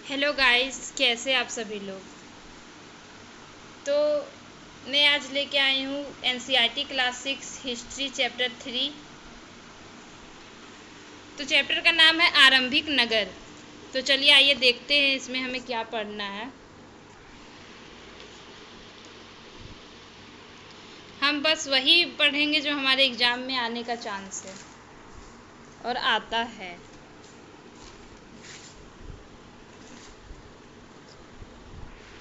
Hello guys, कैसे आप सभी लोग। तो मैं आज लेके आई हूँ एनसीईआरटी क्लास 6 हिस्ट्री चैप्टर 3। तो चैप्टर का नाम है आरंभिक नगर। तो चलिए आइए देखते हैं इसमें हमें क्या पढ़ना है। हम बस वही पढ़ेंगे जो हमारे एग्ज़ाम में आने का चांस है और आता है।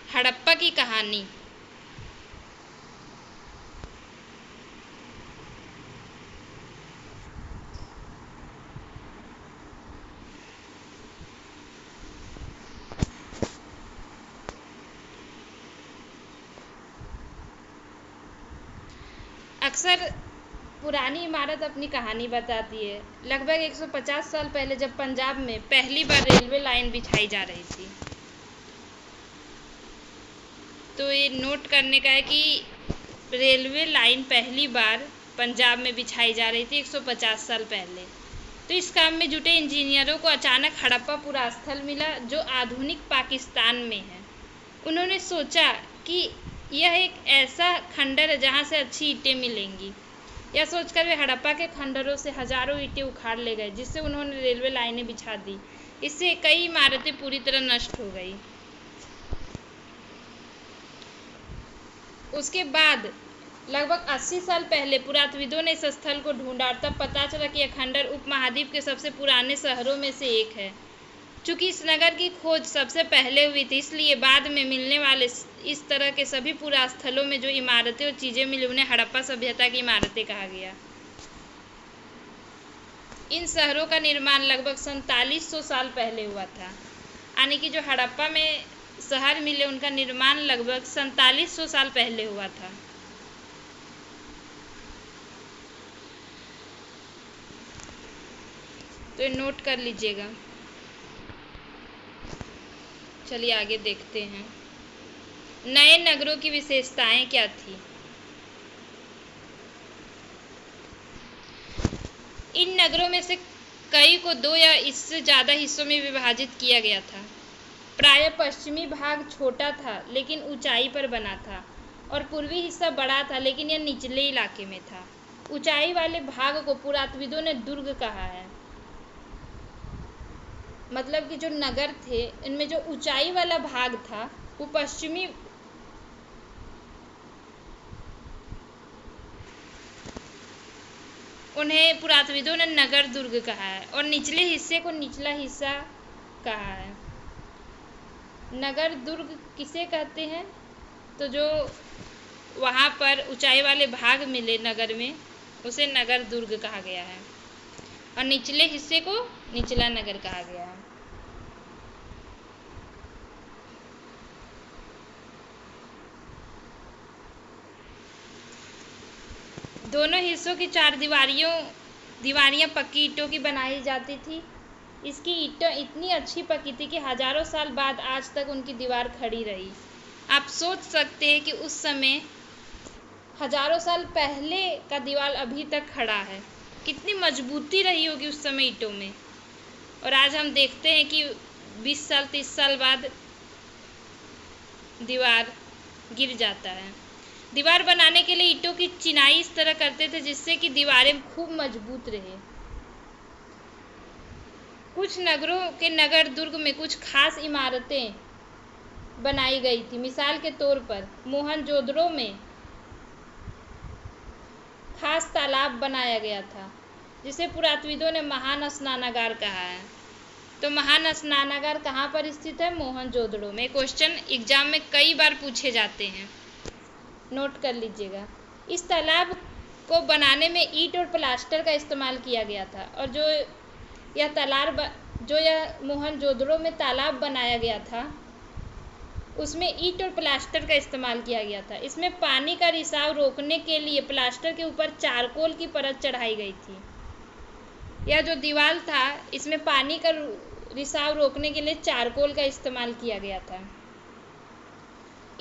हड़प्पा की कहानी। अक्सर पुरानी इमारत अपनी कहानी बताती है। लगभग 150 साल पहले जब पंजाब में पहली बार रेलवे लाइन बिछाई जा रही थी, तो ये नोट करने का है कि रेलवे लाइन पहली बार पंजाब में बिछाई जा रही थी 150 साल पहले। तो इस काम में जुटे इंजीनियरों को अचानक हड़प्पा पुरास्थल मिला जो आधुनिक पाकिस्तान में है। उन्होंने सोचा कि यह एक ऐसा खंडर है जहाँ से अच्छी ईंटें मिलेंगी। यह सोचकर वे हड़प्पा के खंडरों से हजारों ईंटें उखाड़ ले गए, जिससे उन्होंने रेलवे लाइनें बिछा दी। इससे कई इमारतें पूरी तरह नष्ट हो गई। उसके बाद लगभग 80 साल पहले पुरातत्वविदों ने इस स्थल को ढूंढा और तब पता चला कि यह खंडर उपमहाद्वीप के सबसे पुराने शहरों में से एक है। चूंकि इस नगर की खोज सबसे पहले हुई थी, इसलिए बाद में मिलने वाले इस तरह के सभी पुरास्थलों में जो इमारतें और चीज़ें मिली उन्हें हड़प्पा सभ्यता की इमारतें कहा गया। इन शहरों का निर्माण लगभग 4700 साल पहले हुआ था। यानी कि जो हड़प्पा में शहर मिले उनका निर्माण लगभग 4700 साल पहले हुआ था। तो नोट कर लीजिएगा। चलिए आगे देखते हैं। नए नगरों की विशेषताएं क्या थी। इन नगरों में से कई को 2 या इससे ज़्यादा हिस्सों में विभाजित किया गया था। प्रायः पश्चिमी भाग छोटा था लेकिन ऊंचाई पर बना था और पूर्वी हिस्सा बड़ा था लेकिन यह निचले इलाके में था। ऊंचाई वाले भाग को पुरातत्वविदों ने दुर्ग कहा है। मतलब कि जो नगर थे इनमें जो ऊंचाई वाला भाग था वो पश्चिमी उन्हें पुरातत्वविदों ने नगर दुर्ग कहा है और निचले हिस्से को निचला हिस्सा कहा है। नगर दुर्ग किसे कहते हैं? तो जो वहाँ पर ऊंचाई वाले भाग मिले नगर में उसे नगर दुर्ग कहा गया है और निचले हिस्से को निचला नगर कहा गया है। दोनों हिस्सों की 4 दीवारियां पक्की ईंटों की बनाई जाती थी। इसकी ईंटें इतनी अच्छी पकी थी कि हजारों साल बाद आज तक उनकी दीवार खड़ी रही। आप सोच सकते हैं कि उस समय हजारों साल पहले का दीवार अभी तक खड़ा है, कितनी मजबूती रही होगी उस समय ईंटों में। और आज हम देखते हैं कि 20 साल 30 साल बाद दीवार गिर जाता है। दीवार बनाने के लिए ईंटों की चिनाई इस तरह करते थे जिससे कि दीवारें खूब मजबूत रहे। कुछ नगरों के नगर दुर्ग में कुछ खास इमारतें बनाई गई थी। मिसाल के तौर पर मोहनजोदड़ो में खास तालाब बनाया गया था जिसे पुरातत्वविदों ने महान स्नानागार कहा है। तो महान स्नानागार कहाँ पर स्थित है? मोहनजोदड़ो में। क्वेश्चन एग्जाम में कई बार पूछे जाते हैं, नोट कर लीजिएगा। इस तालाब को बनाने में ईंट और प्लास्टर का इस्तेमाल किया गया था और जो यह मोहनजोदड़ो में तालाब बनाया गया था उसमें ईंट और प्लास्टर का इस्तेमाल किया गया था। इसमें पानी का रिसाव रोकने के लिए प्लास्टर के ऊपर चारकोल की परत चढ़ाई गई थी। यह जो दीवार था इसमें पानी का रिसाव रोकने के लिए चारकोल का इस्तेमाल किया गया था।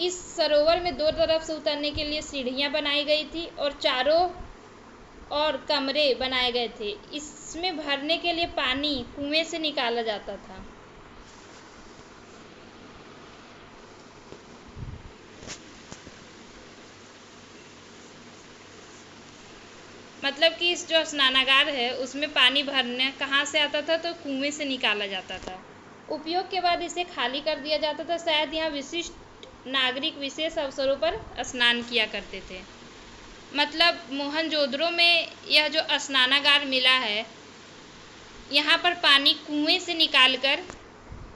इस सरोवर में 2 तरफ से उतरने के लिए सीढ़ियां बनाई गई थी और चारों और कमरे बनाए गए थे। इसमें भरने के लिए पानी कुएं से निकाला जाता था। मतलब कि इस जो स्नानागार है उसमें पानी भरने कहाँ से आता था, तो कुएं से निकाला जाता था। उपयोग के बाद इसे खाली कर दिया जाता था। शायद यहाँ विशिष्ट नागरिक विशेष अवसरों पर स्नान किया करते थे। मतलब मोहनजोदड़ो में यह जो स्नानागार मिला है, यहाँ पर पानी कुएं से निकालकर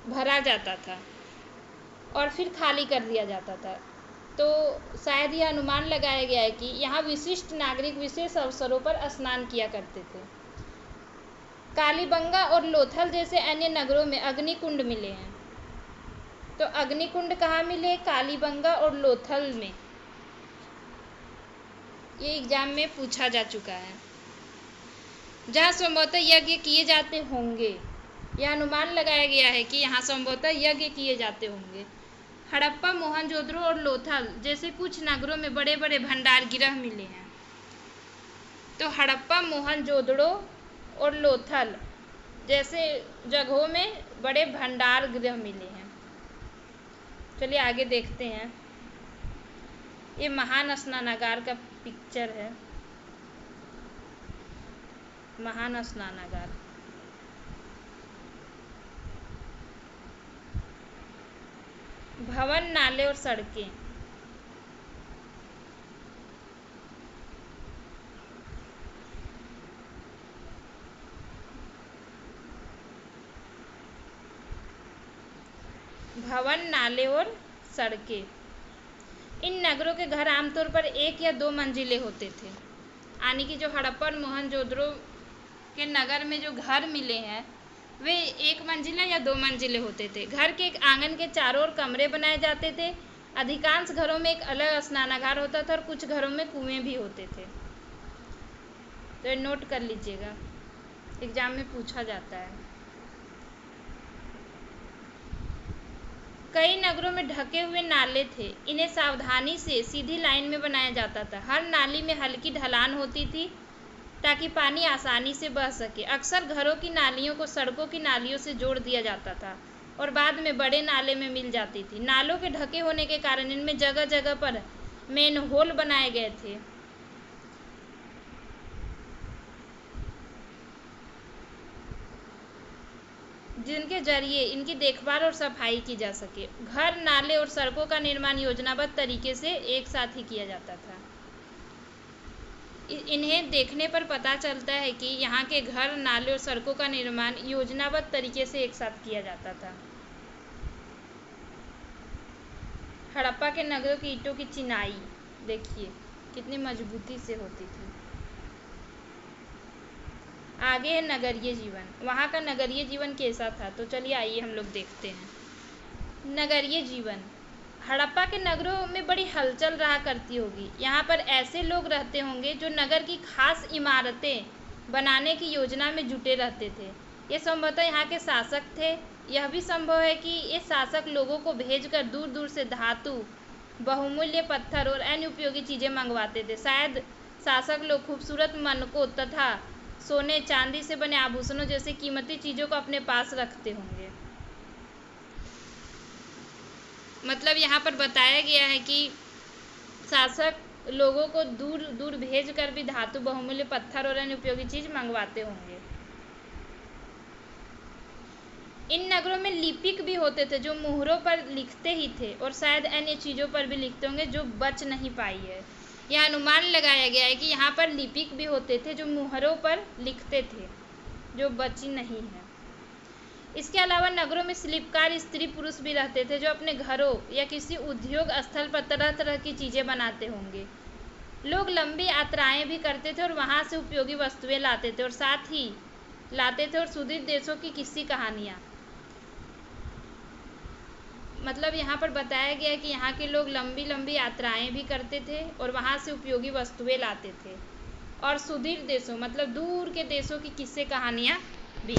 भरा जाता था और फिर खाली कर दिया जाता था। तो शायद यह अनुमान लगाया गया है कि यहाँ विशिष्ट नागरिक विशेष अवसरों पर स्नान किया करते थे। कालीबंगा और लोथल जैसे अन्य नगरों में अग्निकुंड मिले हैं। तो अग्निकुंड कहाँ मिले? कालीबंगा और लोथल में। ये एग्जाम में पूछा जा चुका है। जहाँ संभवतः यज्ञ किए जाते होंगे, यह अनुमान लगाया गया है कि यहाँ संभवतः यज्ञ किए जाते होंगे। हड़प्पा, मोहनजोदड़ो और लोथल जैसे कुछ नगरों में बड़े बड़े भंडार गृह मिले हैं। तो हड़प्पा, मोहनजोदड़ो और लोथल जैसे जगहों में बड़े भंडार गृह मिले हैं। चलिए आगे देखते हैं। ये महान स्नानागार का पिक्चर है। महान स्नानागार। भवन, नाले और सड़कें। भवन, नाले और सड़कें। इन नगरों के घर आमतौर पर 1 या 2 मंजिले होते थे। यानी कि जो हड़प्पा और मोहनजोदड़ो के नगर में जो घर मिले हैं वे 1 मंजिला या 2 मंजिले होते थे। घर के आंगन के चारों ओर कमरे बनाए जाते थे। अधिकांश घरों में एक अलग स्नानागार होता था और कुछ घरों में कुएं भी होते थे। तो ये नोट कर लीजिएगा, एग्जाम में पूछा जाता है। कई नगरों में ढके हुए नाले थे। इन्हें सावधानी से सीधी लाइन में बनाया जाता था। हर नाली में हल्की ढलान होती थी ताकि पानी आसानी से बह सके। अक्सर घरों की नालियों को सड़कों की नालियों से जोड़ दिया जाता था और बाद में बड़े नाले में मिल जाती थी। नालों के ढके होने के कारण इनमें जगह जगह पर मेनहोल बनाए गए थे। जिनके जरिए इनकी देखभाल और सफाई की जा सके। घर, नाले और सड़कों का निर्माण योजनाबद्ध तरीके से एक साथ ही किया जाता था। इन्हें देखने पर पता चलता है कि यहाँ के घर, नाले और सड़कों का निर्माण योजनाबद्ध तरीके से एक साथ किया जाता था। हड़प्पा के नगरों की ईंटों की चिनाई देखिए कितनी मजबूती से होती थी। आगे है नगरीय जीवन। वहाँ का नगरीय जीवन कैसा था? तो चलिए आइए हम लोग देखते हैं। नगरीय जीवन। हड़प्पा के नगरों में बड़ी हलचल रहा करती होगी। यहाँ पर ऐसे लोग रहते होंगे जो नगर की खास इमारतें बनाने की योजना में जुटे रहते थे। ये संभवतः यहाँ के शासक थे। यह भी संभव है कि ये शासक लोगों को भेजकर दूर दूर से धातु, बहुमूल्य पत्थर और अन्य उपयोगी चीज़ें मंगवाते थे। शायद शासक लोग खूबसूरत मनकों तथा सोने चांदी से बने आभूषणों जैसे कीमती चीज़ों को अपने पास रखते होंगे। मतलब यहाँ पर बताया गया है कि शासक लोगों को दूर दूर भेज कर भी धातु, बहुमूल्य पत्थर और अन्य उपयोगी चीज़ मंगवाते होंगे। इन नगरों में लिपिक भी होते थे जो मुहरों पर लिखते ही थे और शायद अन्य चीज़ों पर भी लिखते होंगे जो बच नहीं पाई है। यह अनुमान लगाया गया है कि यहाँ पर लिपिक भी होते थे जो मुहरों पर लिखते थे जो बची नहीं है। इसके अलावा नगरों में शिल्पकार स्त्री पुरुष भी रहते थे जो अपने घरों या किसी उद्योग स्थल पर तरह तरह की चीज़ें बनाते होंगे। लोग लंबी यात्राएं भी करते थे और वहाँ से उपयोगी वस्तुएं लाते थे और साथ ही लाते थे और सुदूर देशों की किस्सी कहानियाँ। मतलब यहाँ पर बताया गया है कि यहाँ के लोग लंबी लंबी यात्राएं भी करते थे और वहाँ से उपयोगी वस्तुएं लाते थे और सुदूर देशों मतलब दूर के देशों की किस्से कहानियाँ भी।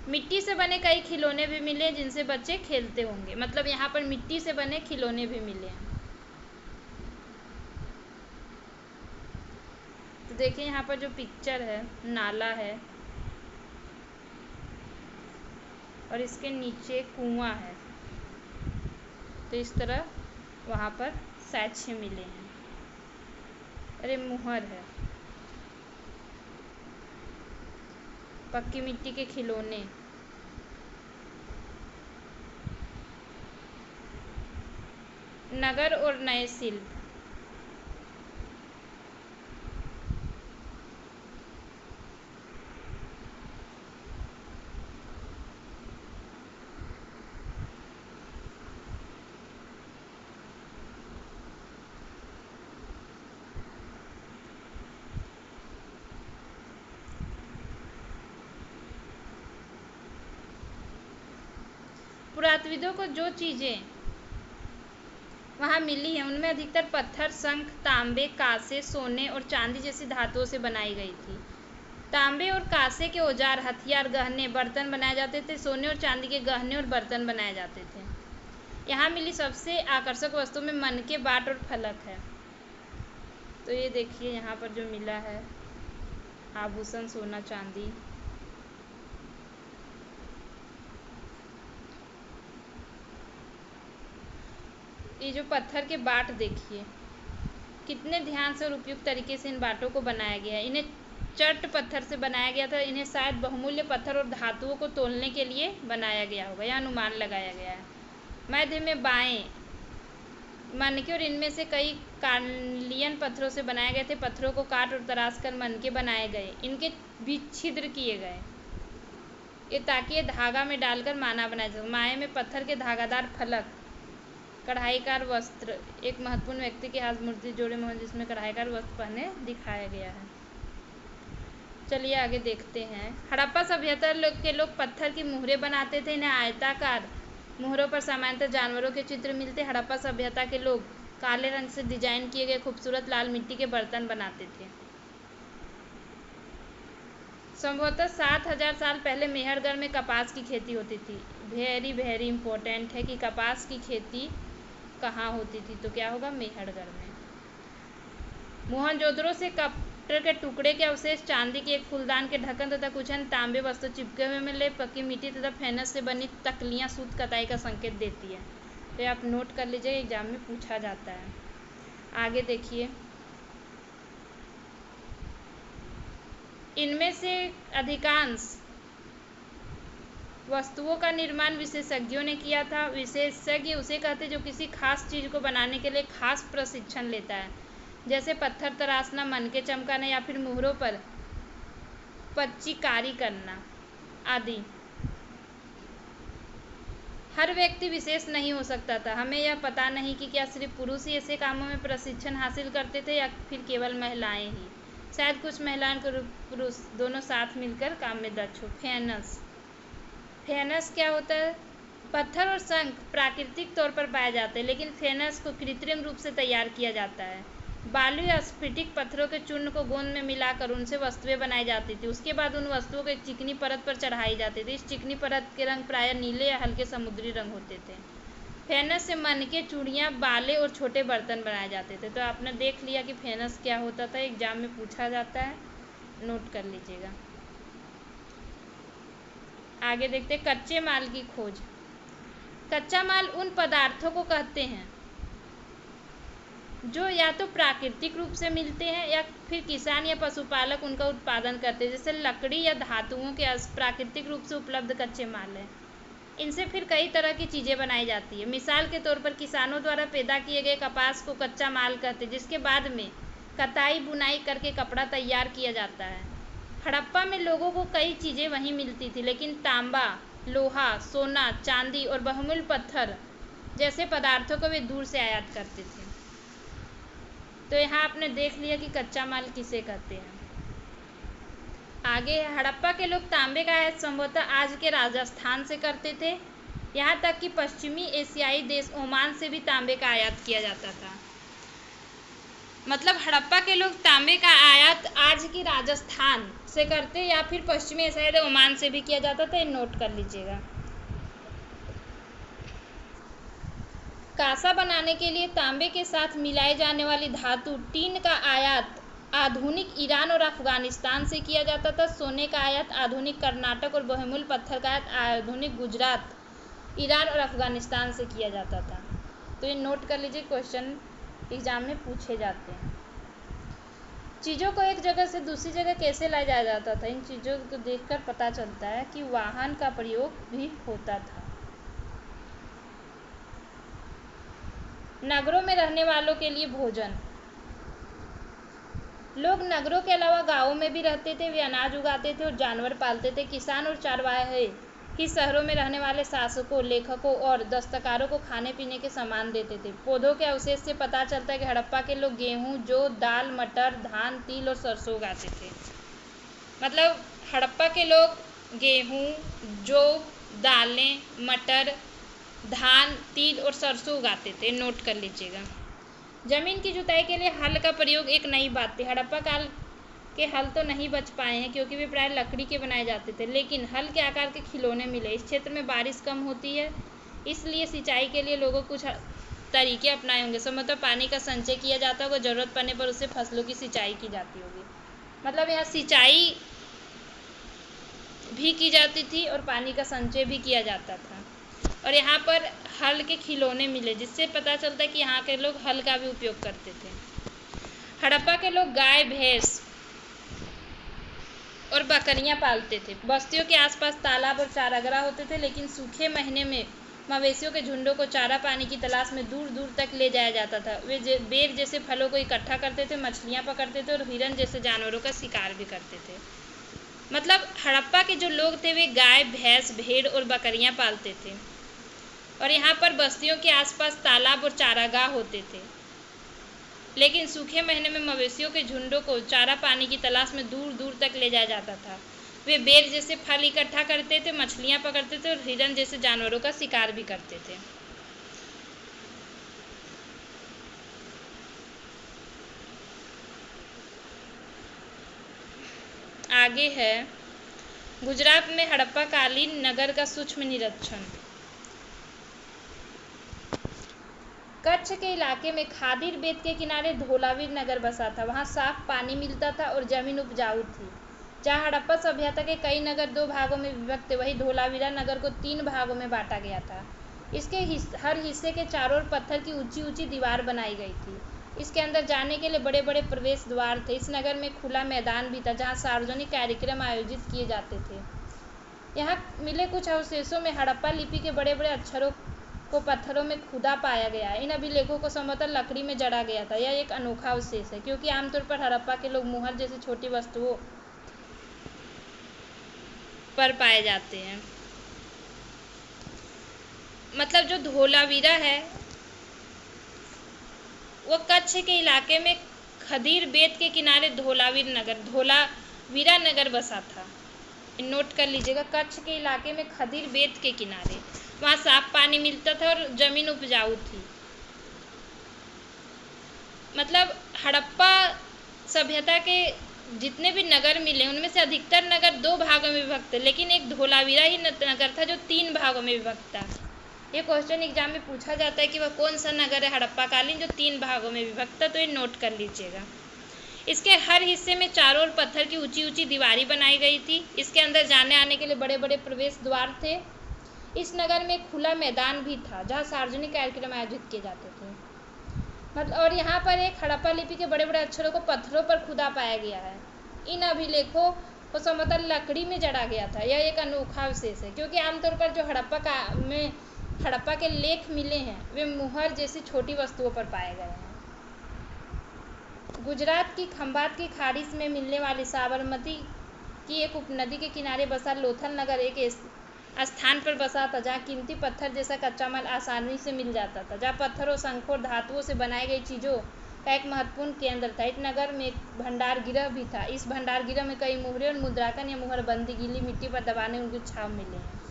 मिट्टी से बने कई खिलौने भी मिले जिनसे बच्चे खेलते होंगे। मतलब यहाँ पर मिट्टी से बने खिलौने भी मिले हैं। तो देखिए यहाँ पर जो पिक्चर है, नाला है और इसके नीचे कुआं है। तो इस तरह वहाँ पर साक्ष्य मिले हैं अरे मुहर है। पक्की मिट्टी के खिलौने। नगर और नए शिल्प। पुरातत्वविदों को जो चीज़ें वहाँ मिली हैं उनमें अधिकतर पत्थर, शंख, तांबे, कांसे, सोने और चांदी जैसी धातुओं से बनाई गई थी। तांबे और कांसे के औजार, हथियार, गहने, बर्तन बनाए जाते थे। सोने और चांदी के गहने और बर्तन बनाए जाते थे। यहाँ मिली सबसे आकर्षक वस्तु में मनके, बाट और फलक है। तो ये देखिए यहाँ पर जो मिला है आभूषण, सोना, चांदी। ये जो पत्थर के बाट देखिए कितने ध्यान से और उपयुक्त तरीके से इन बाटों को बनाया गया है। इन्हें चट पत्थर से बनाया गया था। इन्हें शायद बहुमूल्य पत्थर और धातुओं को तोलने के लिए बनाया गया होगा या अनुमान लगाया गया है। मध्य में बाएं मनके और इनमें से कई कार्लियन पत्थरों से बनाए गए थे। पत्थरों को काट और तराश कर मनके बनाए गए। इनके बीच छिद्र किए गए ये ताकि ये धागा में डालकर माला बनाया जाए। माए में पत्थर के धागादार फलक, कढ़ाईकार वस्त्र। एक महत्वपूर्ण व्यक्ति के हाथ मूर्ति जोड़े में जिसमें कढ़ाईकार वस्त्र पहने दिखाया गया है। चलिए आगे देखते हैं। हड़प्पा सभ्यता के लोग पत्थर की मुहरें बनाते थे। इन्हें आयताकार मुहरों पर सामान्यतः जानवरों के चित्र मिलते। हड़प्पा सभ्यता के लोग काले रंग से डिजाइन किए गए खूबसूरत लाल मिट्टी के बर्तन बनाते थे। संभवतः 7000 साल पहले मेहरगढ़ में कपास की खेती होती थी। वेरी इम्पोर्टेंट है कि कपास की खेती कहाँ होती थी, तो क्या होगा, मेहरगढ़ में। मोहनजोदड़ो से कपड़े के टुकड़े के अवशेष, चांदी के एक फूलदान के ढक्कन तथा कुछ अन्य तांबे वस्तु चिपके हुए मिले। पक्की मिट्टी तथा फेनस से बनी तकलियां सूत कताई का संकेत देती है। तो आप नोट कर लीजिए, एग्जाम में पूछा जाता है। आगे देखिए, इनमें से अधिकांश वस्तुओं का निर्माण विशेषज्ञों ने किया था। विशेषज्ञ उसे कहते जो किसी खास चीज को बनाने के लिए खास प्रशिक्षण लेता है, जैसे पत्थर तराशना, मनके चमकाना या फिर मुहरों पर पच्चीकारी करना आदि। हर व्यक्ति विशेष नहीं हो सकता था। हमें यह पता नहीं कि क्या सिर्फ पुरुष ही ऐसे कामों में प्रशिक्षण हासिल करते थे या फिर केवल महिलाएं ही। शायद कुछ महिलाएं और पुरुष दोनों साथ मिलकर काम में दक्ष हो। फेनस क्या होता है? पत्थर और शंख प्राकृतिक तौर पर पाए जाते हैं, लेकिन फेनस को कृत्रिम रूप से तैयार किया जाता है। बालू या स्फटिक पत्थरों के चूर्ण को गोंद में मिलाकर उनसे वस्तुएं बनाई जाती थी। उसके बाद उन वस्तुओं को एक चिकनी परत पर चढ़ाई जाती थी। इस चिकनी परत के रंग प्रायः नीले या हल्के समुद्री रंग होते थे। फेनस से मनके, चूड़ियाँ, बाले और छोटे बर्तन बनाए जाते थे। तो आपने देख लिया कि फेनस क्या होता था, एग्जाम में पूछा जाता है, नोट कर लीजिएगा। आगे देखते हैं कच्चे माल की खोज। कच्चा माल उन पदार्थों को कहते हैं जो या तो प्राकृतिक रूप से मिलते हैं या फिर किसान या पशुपालक उनका उत्पादन करते हैं, जैसे लकड़ी या धातुओं के प्राकृतिक रूप से उपलब्ध कच्चे माल हैं। इनसे फिर कई तरह की चीज़ें बनाई जाती है। मिसाल के तौर पर किसानों द्वारा पैदा किए गए कपास को कच्चा माल कहते हैं, जिसके बाद में कताई बुनाई करके कपड़ा तैयार किया जाता है। हड़प्पा में लोगों को कई चीज़ें वहीं मिलती थी, लेकिन तांबा, लोहा, सोना, चांदी और बहुमूल्य पत्थर जैसे पदार्थों को वे दूर से आयात करते थे। तो यहाँ आपने देख लिया कि कच्चा माल किसे कहते हैं। आगे हड़प्पा के लोग तांबे का आयात संभवतः आज के राजस्थान से करते थे। यहाँ तक कि पश्चिमी एशियाई देश ओमान से भी तांबे का आयात किया जाता था। मतलब हड़प्पा के लोग तांबे का आयात आज की राजस्थान से करते या फिर पश्चिमी एशियाई ओमान से भी किया जाता था। नोट कर लीजिएगा। कांसा बनाने के लिए तांबे के साथ मिलाई जाने वाली धातु टीन का आयात आधुनिक ईरान और अफगानिस्तान से किया जाता था। सोने का आयात आधुनिक कर्नाटक और बहुमूल्य पत्थर का आयात आधुनिक गुजरात, ईरान और अफगानिस्तान से किया जाता था। तो ये नोट कर लीजिए, क्वेश्चन एग्जाम में पूछे जाते हैं। चीज़ों को एक जगह से दूसरी जगह कैसे लाया जाता था, इन चीज़ों को देखकर पता चलता है कि वाहन का प्रयोग भी होता था। नगरों में रहने वालों के लिए भोजन। लोग नगरों के अलावा गांवों में भी रहते थे। वे अनाज उगाते थे और जानवर पालते थे। किसान और चरवाहे ही शहरों में रहने वाले शासकों, लेखकों और दस्तकारों को खाने पीने के सामान देते थे। पौधों के अवशेष से पता चलता है कि हड़प्पा के लोग गेहूं, जौ, दाल, मटर, धान, तिल और सरसों उगाते थे। मतलब हड़प्पा के लोग गेहूं, जौ, दालें, मटर, धान, तिल और सरसों उगाते थे। नोट कर लीजिएगा। जमीन की जुताई के लिए हल का प्रयोग एक नई बात थी। हड़प्पा काल के हल तो नहीं बच पाए हैं क्योंकि वे प्राय लकड़ी के बनाए जाते थे, लेकिन हल के आकार के खिलौने मिले। इस क्षेत्र में बारिश कम होती है, इसलिए सिंचाई के लिए लोगों कुछ तरीके अपनाए होंगे। मतलब पानी का संचय किया जाता होगा, ज़रूरत पड़ने पर उससे फसलों की सिंचाई की जाती होगी। मतलब यहाँ सिंचाई भी की जाती थी और पानी का संचय भी किया जाता था। और यहाँ पर हल के खिलौने मिले, जिससे पता चलता है कि यहाँ के लोग हल का भी उपयोग करते थे। हड़प्पा के लोग गाय, भैंस और बकरियां पालते थे। बस्तियों के आसपास तालाब और चारागाह होते थे, लेकिन सूखे महीने में मवेशियों के झुंडों को चारा पानी की तलाश में दूर दूर तक ले जाया जाता था। वे बेर जैसे फलों को इकट्ठा करते थे, मछलियां पकड़ते थे और हिरन जैसे जानवरों का शिकार भी करते थे। मतलब हड़प्पा के जो लोग थे वे गाय, भैंस, भेड़ और बकरियां पालते थे। और यहाँ पर बस्तियों के आसपास तालाब और चारागाह होते थे, लेकिन सूखे महीने में मवेशियों के झुंडों को चारा पानी की तलाश में दूर दूर तक ले जाया जाता था। वे बेर जैसे फल इकट्ठा करते थे, मछलियां पकड़ते थे और हिरन जैसे जानवरों का शिकार भी करते थे। आगे है गुजरात में हड़प्पा कालीन नगर का सूक्ष्म निरीक्षण। कच्छ के इलाके में खादीर बेट के किनारे धोलावीर नगर बसा था। वहाँ साफ पानी मिलता था और जमीन उपजाऊ थी। जहाँ हड़प्पा सभ्यता के कई नगर 2 भागों में विभक्त थे, वही धोलावीरा नगर को 3 भागों में बांटा गया था। इसके हर हिस्से के चारों ओर पत्थर की ऊंची ऊंची दीवार बनाई गई थी। इसके अंदर जाने के लिए बड़े बड़े प्रवेश द्वार थे। इस नगर में खुला मैदान भी था जहाँ सार्वजनिक कार्यक्रम आयोजित किए जाते थे। यहाँ मिले कुछ अवशेषों में हड़प्पा लिपि के बड़े बड़े अक्षरों को पत्थरों में खुदा पाया गया है। इन अभिलेखों को संभवतः लकड़ी में जड़ा गया था। यह एक अनोखा अवशेष है क्योंकि आमतौर पर हड़प्पा के लोग मुहर जैसी छोटी वस्तुओं पर पाए जाते हैं। मतलब जो धोलावीरा है वो कच्छ के इलाके में खदीर बेट के किनारे धोलावीरा नगर बसा था। नोट कर लीजिएगा, कच्छ के इलाके में खदीर बेट के किनारे, वहाँ साफ पानी मिलता था और जमीन उपजाऊ थी। मतलब हड़प्पा सभ्यता के जितने भी नगर मिले उनमें से अधिकतर नगर 2 भागों में विभक्त थे, लेकिन एक धोलावीरा ही नगर था जो 3 भागों में विभक्त था। ये क्वेश्चन एग्जाम में पूछा जाता है कि वह कौन सा नगर है हड़प्पा कालीन जो 3 भागों में विभक्त था, तो ये नोट कर लीजिएगा। इसके हर हिस्से में चारों ओर पत्थर की ऊंची ऊंची दीवारें बनाई गई थी। इसके अंदर जाने आने के लिए बड़े बड़े प्रवेश द्वार थे। इस नगर में खुला मैदान भी था जहाँ सार्वजनिक कार्यक्रम आयोजित किए जाते थे। मतलब और यहाँ पर एक हड़प्पा लिपि के बड़े बड़े अक्षरों को पत्थरों पर खुदा पाया गया है। इन अभिलेखों को संभवतः लकड़ी में जड़ा गया था। यह एक अनोखा विशेष है क्योंकि आमतौर पर जो हड़प्पा के लेख मिले हैं वे मुहर जैसी छोटी वस्तुओं पर पाए गए हैं। गुजरात की खंभात की खाड़ी में मिलने वाली साबरमती की एक उपनदी के किनारे बसा लोथल नगर एक स्थान पर बसा था जहाँ कीमती पत्थर जैसा कच्चा माल आसानी से मिल जाता था, जहाँ पत्थरों, शंखों और धातुओं से बनाई गई चीज़ों का एक महत्वपूर्ण केंद्र था। इस नगर में एक भंडार गृह भी था। इस भंडार गृह में कई मुहरें और मुद्रांकन या मुहरबंदी गीली मिट्टी पर दबाने उनके छाप मिले हैं।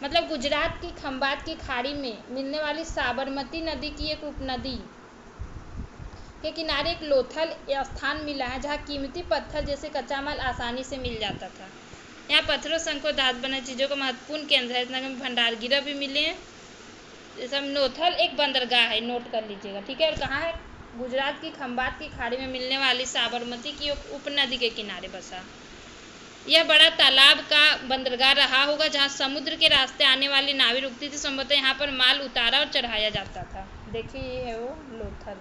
मतलब गुजरात की खंभात की खाड़ी में मिलने वाली साबरमती नदी की एक उपनदी के किनारे एक लोथल स्थान मिला है जहाँ कीमती पत्थर जैसे कच्चा माल आसानी से मिल जाता था। यहाँ पत्थरों, शंखों, धातु बने चीज़ों का महत्वपूर्ण केंद्र है। इस नगर में भंडार गृह भी मिले हैं। जैसे लोथल एक बंदरगाह है, नोट कर लीजिएगा, ठीक है। और कहाँ है? गुजरात की खंभात की खाड़ी में मिलने वाली साबरमती की उपनदी के किनारे बसा। यह बड़ा तालाब का बंदरगाह रहा होगा जहाँ समुद्र के रास्ते आने वाली नावें रुकती थी। संभवतः यहाँ पर माल उतारा और चढ़ाया जाता था। देखिए ये है वो लोथल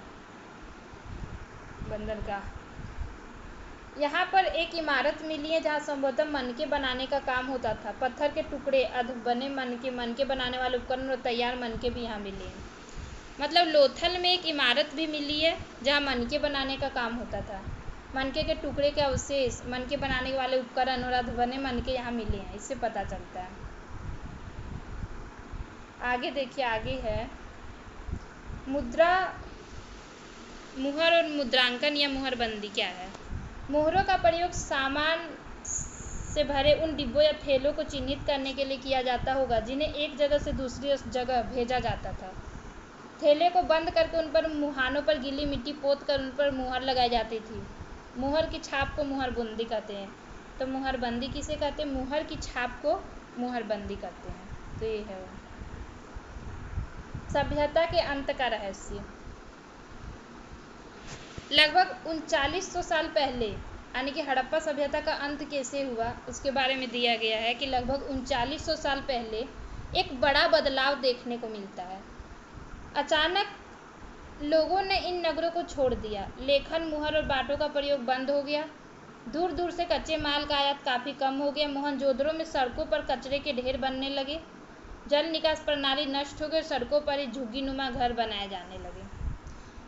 बंदरगाह। यहाँ पर एक इमारत मिली है जहाँ संभवतः मनके बनाने का काम होता था। पत्थर के टुकड़े, अध बने मनके बनाने वाले उपकरण और तैयार मनके भी यहाँ मिले हैं। मतलब लोथल में एक इमारत भी मिली है जहाँ मनके बनाने का काम होता था। मनके के टुकड़े के अवशेष, मनके बनाने वाले उपकरण और अध बने मनके यहाँ मिले हैं, इससे पता चलता है। आगे देखिए, आगे है मुद्रा, मुहर और मुद्रांकन या मुहरबंदी क्या है। मुहरों का प्रयोग सामान से भरे उन डिब्बों या थैलों को चिन्हित करने के लिए किया जाता होगा जिन्हें एक जगह से दूसरी जगह भेजा जाता था। थैले को बंद करके उन पर मुहानों पर गीली मिट्टी पोत कर उन पर मुहर लगाई जाती थी। मुहर की छाप को मुहरबंदी कहते हैं। तो मुहरबंदी किसे कहते हैं? मुहर की छाप को मुहरबंदी कहते हैं। तो ये है वो। सभ्यता के अंत का रहस्य। लगभग 3900 साल पहले यानी कि हड़प्पा सभ्यता का अंत कैसे हुआ उसके बारे में दिया गया है कि लगभग 3900 साल पहले एक बड़ा बदलाव देखने को मिलता है। अचानक लोगों ने इन नगरों को छोड़ दिया। लेखन, मुहर और बाटों का प्रयोग बंद हो गया। दूर दूर से कच्चे माल का आयात काफ़ी कम हो गया। मोहनजोदड़ो में सड़कों पर कचरे के ढेर बनने लगे। जल निकास प्रणाली नष्ट हो गई और सड़कों पर ही झुग्गीनुमा घर बनाए जाने लगे।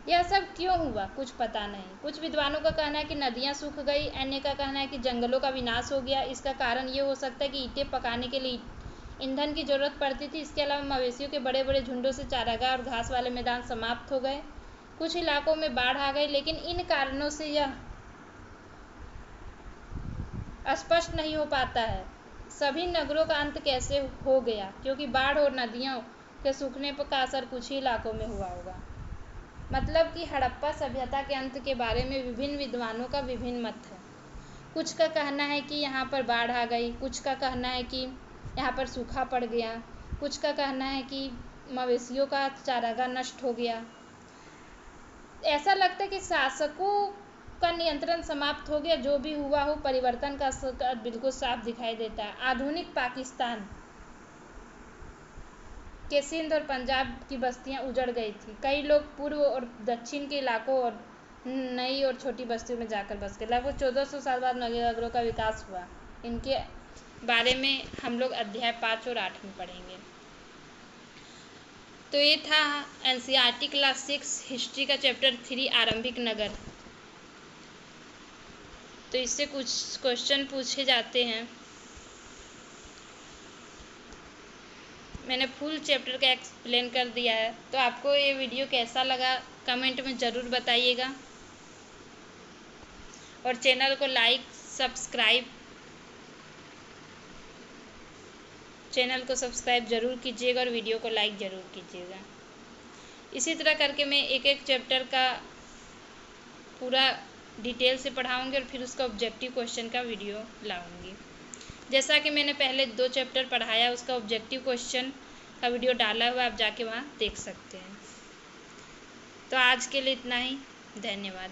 यह सब क्यों हुआ कुछ पता नहीं। कुछ विद्वानों का कहना है कि नदियाँ सूख गई, अन्य का कहना है कि जंगलों का विनाश हो गया। इसका कारण ये हो सकता है कि ईंटें पकाने के लिए ईंधन की जरूरत पड़ती थी। इसके अलावा मवेशियों के बड़े बड़े झुंडों से चारागाह और घास वाले मैदान समाप्त हो गए। कुछ इलाकों में बाढ़ आ गई, लेकिन इन कारणों से यह स्पष्ट नहीं हो पाता है सभी नगरों का अंत कैसे हो गया, क्योंकि बाढ़ और नदियों के सूखने का असर कुछ ही इलाकों में हुआ होगा। मतलब कि हड़प्पा सभ्यता के अंत के बारे में विभिन्न विद्वानों का विभिन्न मत है। कुछ का कहना है कि यहाँ पर बाढ़ आ गई, कुछ का कहना है कि यहाँ पर सूखा पड़ गया, कुछ का कहना है कि मवेशियों का चारागाह नष्ट हो गया। ऐसा लगता है कि शासकों का नियंत्रण समाप्त हो गया। जो भी हुआ हो, परिवर्तन का असर बिल्कुल साफ दिखाई देता है। आधुनिक पाकिस्तान के सिंध और पंजाब की बस्तियां उजड़ गई थी। कई लोग पूर्व और दक्षिण के इलाकों और नई और छोटी बस्तियों में जाकर बस गए। लगभग 1400 साल बाद नगरों का विकास हुआ। इनके बारे में हम लोग अध्याय 5 और 8 में पढ़ेंगे। तो ये था एनसीईआरटी क्लास 6 हिस्ट्री का चैप्टर 3 आरंभिक नगर। तो इससे कुछ क्वेश्चन पूछे जाते हैं। मैंने फुल चैप्टर का एक्सप्लेन कर दिया है। तो आपको ये वीडियो कैसा लगा कमेंट में ज़रूर बताइएगा और चैनल को सब्सक्राइब ज़रूर कीजिएगा और वीडियो को लाइक ज़रूर कीजिएगा। इसी तरह करके मैं एक एक चैप्टर का पूरा डिटेल से पढ़ाऊँगी और फिर उसका ऑब्जेक्टिव क्वेश्चन का वीडियो लाऊँगी। जैसा कि मैंने पहले 2 चैप्टर पढ़ाया, उसका ऑब्जेक्टिव क्वेश्चन का वीडियो डाला हुआ, आप जाके वहाँ देख सकते हैं। तो आज के लिए इतना ही। धन्यवाद।